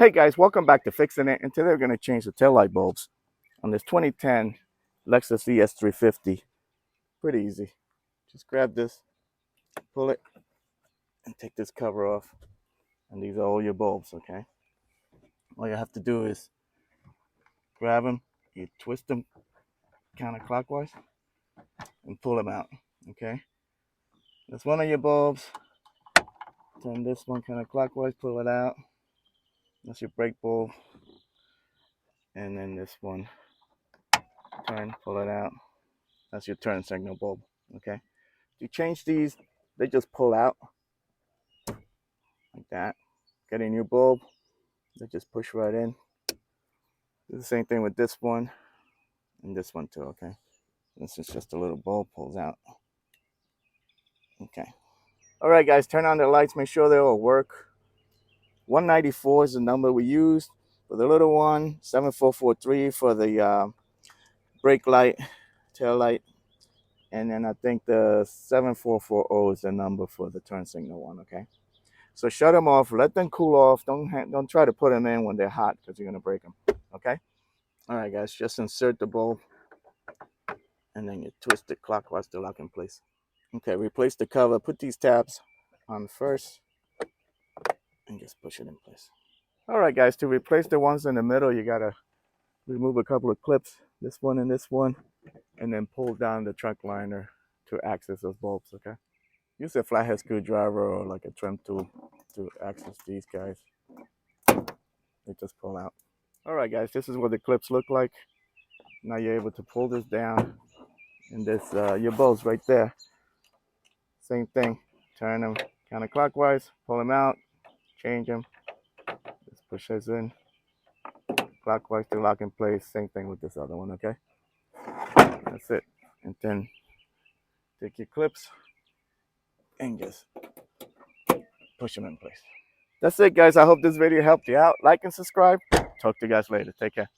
Hey guys, welcome back to Fixin' It, and today we're going to change the taillight bulbs on this 2010 Lexus ES350. Pretty easy. Just grab this, pull it, and take this cover off. And these are all your bulbs, okay? All you have to do is grab them, you twist them counterclockwise, and pull them out, okay? That's one of your bulbs. Turn this one counterclockwise, pull it out. That's your brake bulb. And then this one, turn, pull it out. That's your turn signal bulb, okay? You change these, they just pull out like that. Get a new bulb, they just push right in. Do the same thing with this one and this one too, okay? This is just a little bulb, pulls out. Okay. All right, guys, turn on the lights, make sure they all work. 194 is the number we used for the little one, 7443 for the brake light, tail light, and then I think the 7440 is the number for the turn signal one, okay? So shut them off, let them cool off. Don't try to put them in when they're hot because you're gonna break them, okay? All right, guys, just insert the bulb and then you twist it clockwise to lock in place. Okay, replace the cover, put these tabs on first and just push it in place. All right, guys, to replace the ones in the middle, you gotta remove a couple of clips, this one, and then pull down the trunk liner to access those bulbs, okay? Use a flathead screwdriver or like a trim tool to access these guys. They just pull out. All right, guys, this is what the clips look like. Now you're able to pull this down, and this your bulbs right there. Same thing. Turn them counterclockwise, pull them out, change them. Just push this in clockwise to lock in place. Same thing with this other one, okay? That's it. And then take your clips and just push them in place. That's it, guys. I hope this video helped you out. Like and subscribe. Talk to you guys later. Take care.